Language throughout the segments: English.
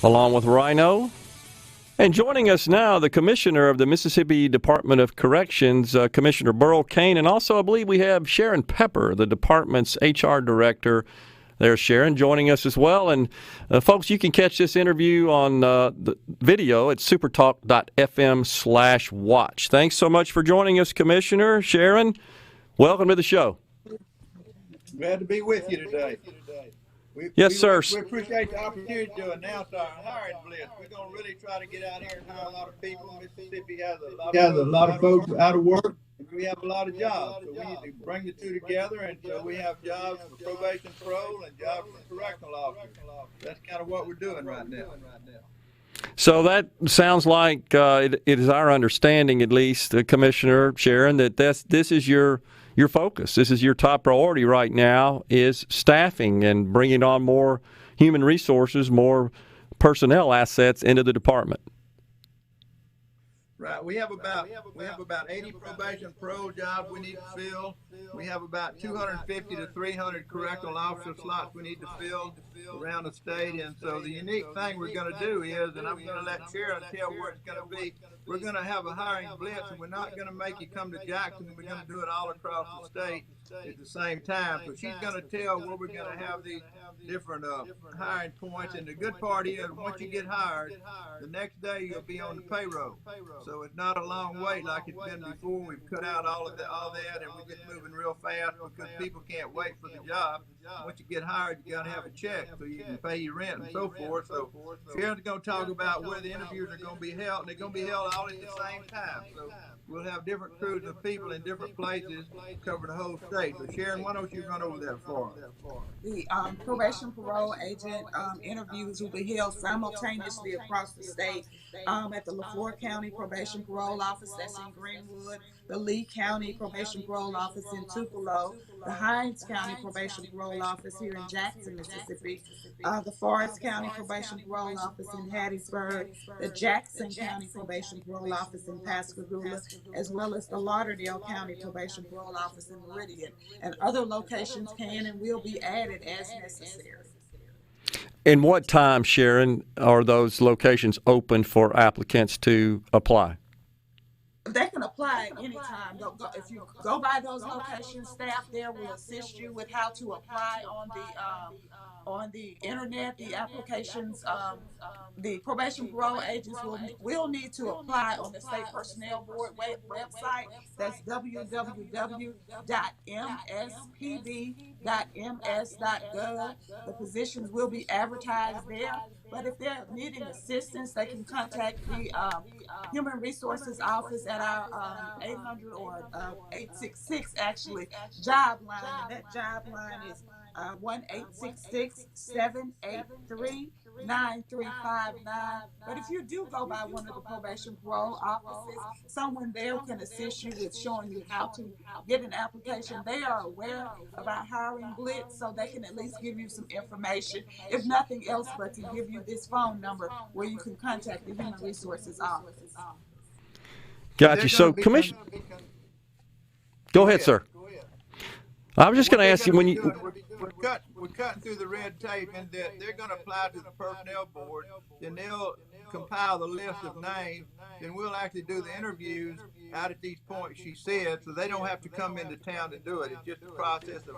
along with Rhino. And joining us now, the Commissioner of the Mississippi Department of Corrections, Commissioner Burl Cain, and also I believe we have Sharon Pepper, the department's HR Director. There's Sharon joining us as well. And folks, you can catch this interview on the video at supertalk.fm/watch. Thanks so much for joining us, Commissioner. Sharon, welcome to the show. Glad to be with you today. Yes, sir. We appreciate the opportunity to announce our hiring blitz. We're going to really try to get out here and hire a lot of people. Mississippi has a lot of folks out of work, and we have a lot of jobs. So we need to bring the two together, and so we have jobs for probation parole and jobs for correctional officers. That's kind of what we're doing right now. So that sounds like it is our understanding, at least, Commissioner Sharon, that this is your focus. This is your top priority right now, is staffing and bringing on more human resources, more personnel assets into the department. Right. We have about 80 probation parole jobs we need to fill. We have about 250 to 300 correctional officer slots we need to fill around the state. And so the unique thing we're going to do is, and I'm going to let Sharon tell where it's going to be, we're going to have a hiring blitz, and we're not going to make you come to Jackson. We're going to do it all across the state at the same time. So she's going to tell where we're going to have these different hiring points. And the good part is, once you get hired, the next day you'll be on the payroll. So it's not a long wait like it's been before. We've cut out all that, and we get moving real fast because people can't wait for the job. Once you get hired, you got to have a check so you can pay your rent and so forth. So Sharon's going to talk about where the interviews are going to be held. And they're going to be held all at the same time. So we'll have different crews of people in different places cover the whole state. So Sharon, why don't you run over that for us? The probation parole agent interviews will be held simultaneously across the state at the LaFleur County Probation Parole Office, that's in Greenwood, the Lee County Probation Parole Office in Tupelo, the Hinds County Probation Parole Office here in Jackson, Mississippi, the Forest County Probation Parole Office in Hattiesburg, the Jackson County Probation Parole Office in Pascagoula, as well as the Lauderdale County Probation Parole Office in Meridian. And other locations can and will be added as necessary. And what time, Sharon, are those locations open for applicants to apply? They can apply at any time. If you go by those locations, staff there will assist you with how to apply on the internet. The applications, the probation parole agents will need to apply on the State Personnel Board website. That's www.mspb.ms.gov. The positions will be advertised there. But if they're needing assistance, they can contact the Human Resources Office at our 800 or 866 actually job line, and that job line is 1-866-783-9359. But if you do go by one of the probation parole offices, someone there can assist you with showing you how to get an application. They are aware of our hiring blitz, so they can at least give you some information, if nothing else, but to give you this phone number where you can contact the Human Resources Office. Got you. So, Commissioner, go ahead, sir. I was just going to ask you when you. We're cutting through the red tape, and they're going to apply to the personnel board. Then they'll compile the list of names. Then we'll actually do the interviews out at these points she said, so they don't have to come into town to do it. It's just the process of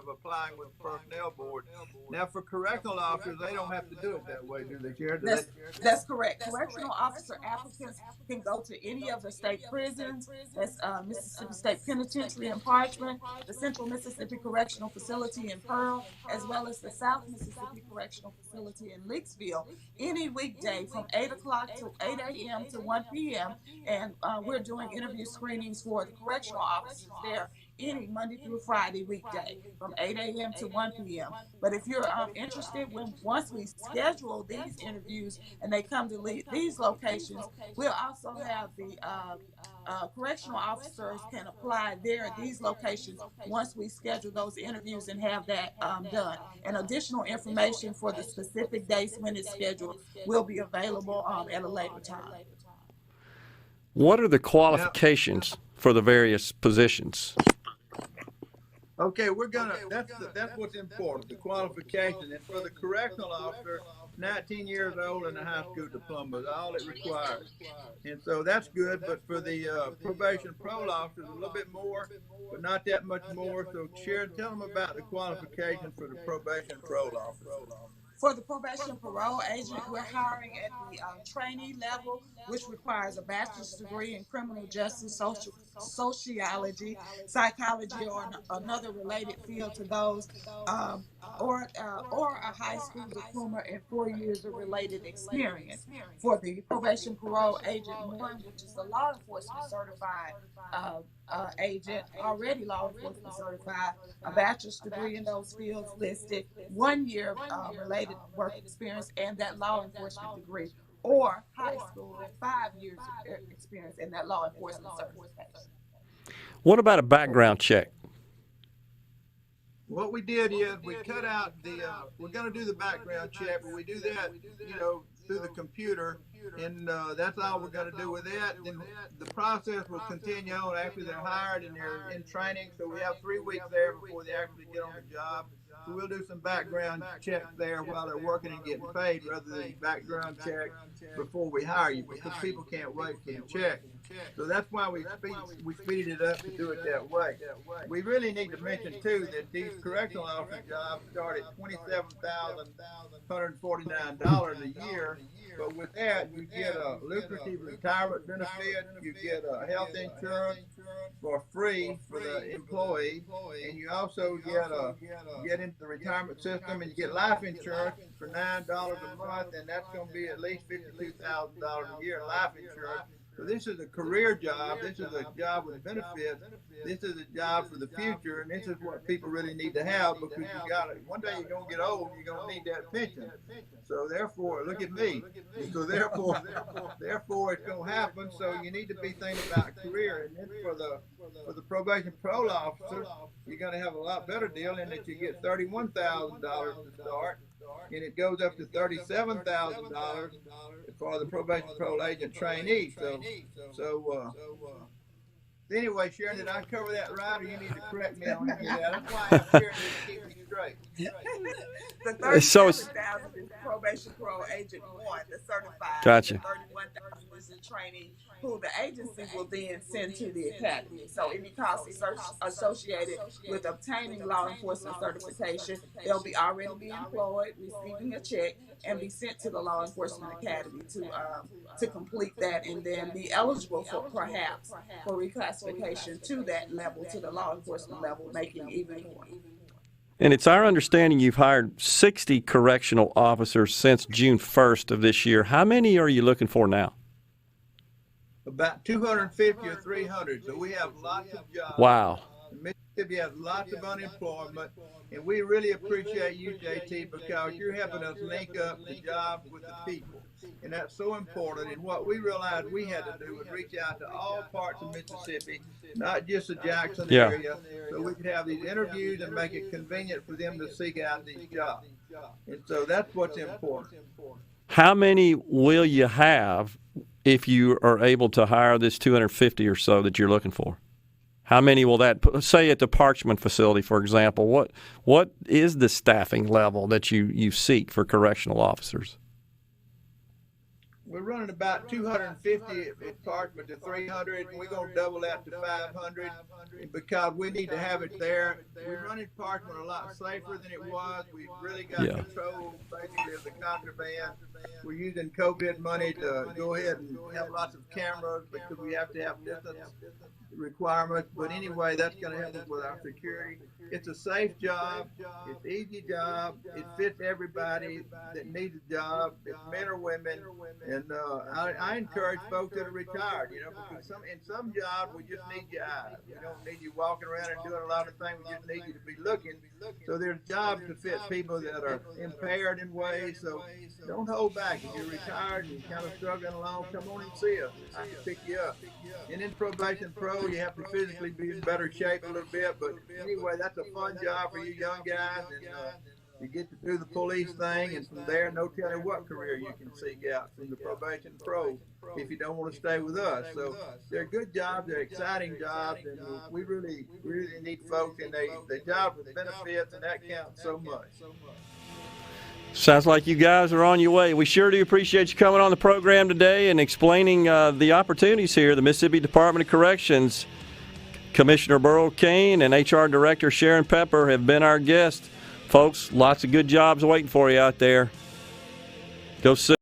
applying with the personnel board. Now, for correctional officers, they don't have to do it that way, do they, Sharon? That's correct. Correctional officer applicants can go to any of the state prisons. That's Mississippi State Penitentiary in Parchment, the Central Mississippi Correctional Facility in Pearl, as well as the South Mississippi Correctional Facility in Leakesville, any weekday from 8 o'clock to 8 a.m. to 1 p.m. And we're doing interview screenings for the correctional officers there any Monday through Friday weekday from 8 a.m. to 1 p.m. But if you're interested, once we schedule these interviews and they come to these locations, we'll also have the correctional officers can apply there at these locations once we schedule those interviews and have that done. And additional information for the specific dates when it's scheduled will be available at a later time. What are the qualifications for the various positions? Okay, that's what's important, the qualification. And for the correctional officer, 19 years old and a high school diploma is all it requires. And so that's good, but for the probation parole officers, a little bit more, but not that much more. So Sharon, tell them about the qualifications for the probation parole officers. For the probation parole agent, we're hiring at the trainee level, which requires a bachelor's degree in criminal justice, sociology, psychology, or another related field to those, um, or a high school diploma and 4 years of related experience. For the probation parole agent one, which is the law enforcement certified uh, agent, already law enforcement certified, a bachelor's degree in those fields listed, 1 year related work experience, and that law enforcement degree, or high school and 5 years of experience in that law enforcement certification. What about a background check? What we did is we cut out the, we're going to do the background check, but we do that, through the computer, and that's all we're going to do with that. Then the process will continue on after they're hired and they're in training, so we have 3 weeks there before they actually get on the job. So we'll do some background checks there while they're working and getting paid, rather than background check before we hire you, because people can't wait for the check. So that's why we speeded it up to do it that way. We really need to mention too that these correctional officer jobs start at $27,149 a year. But with that, you get a lucrative retirement benefit, you get a health insurance for free for the employee, and you also get into the retirement system, and you get life insurance for $9 a month, and that's going to be at least $52,000 a year in life insurance. So this is a career job. This is a job with benefits. This is a job for the future, and this is what people really need to have, because you got it. One day you're gonna get old, and you're gonna need that pension. So therefore, look at me. So therefore, it's gonna happen. So you need to be thinking about career. And then for the probation parole officers, you're gonna have a lot better deal in that you get $31,000 to start, and it goes up to $37,000 for the probation parole agent trainee. So anyway, Sharon, did I cover that right, or you need to correct me on that? That's why I'm Sharon to keep me straight. The $37,000 is probation parole agent one, the certified. Gotcha. The $31,000 is the trainee, who the agency will then send to the academy. So any costs associated with obtaining law enforcement certification, they'll be already be employed, receiving a check, and be sent to the law enforcement academy to complete that, and then be eligible for perhaps for reclassification to that level, to the law enforcement level, making even more. And it's our understanding you've hired 60 correctional officers since June 1st of this year. How many are you looking for now? About 250 or 300. So we have lots of jobs. Wow. Mississippi has lots of unemployment, and we really appreciate you, JT, because you're helping us link up the jobs with the people. And that's so important. And what we realized we had to do was reach out to all parts of Mississippi, not just the Jackson area, so we could have these interviews and make it convenient for them to seek out these jobs. And so that's what's important. How many will you have if you are able to hire this 250 or so that you're looking for? How many will that, say at the Parchman facility, for example, what is the staffing level that you seek for correctional officers? We're running about 250 at Parchman to 300, and we're going to double that to 500 because we need to have it there. We're running Parchman a lot safer than it was. We've really got control, basically, of the contraband. We're using COVID money to go ahead and have lots of cameras because we have to have distance requirements. But anyway, that's going to help us with our security. It's a safe job. It's an easy job. It fits everybody that needs a job. It's men or women. And I encourage folks that are retired, because in some jobs we just need your eyes. We don't need you walking around and doing a lot of things. We just need you to be looking. So there's jobs to fit people that are impaired in ways. So don't hold back. If you're retired and you're kind of struggling along, come on and see us. I can pick you up. And in probation pro, you have to physically be in better shape a little bit. But anyway, that's a fun job for you young guys. And you get to do the police thing, and from there, no telling what career you can seek out from the probation pro if you don't want to stay with us. So they're good jobs, they're exciting jobs, and we really need folks, and they job with benefits, and that counts so much. Sounds like you guys are on your way. We sure do appreciate you coming on the program today and explaining the opportunities here. The Mississippi Department of Corrections, Commissioner Burl Cain and HR Director Sharon Pepper have been our guests. Folks, lots of good jobs waiting for you out there. Go see.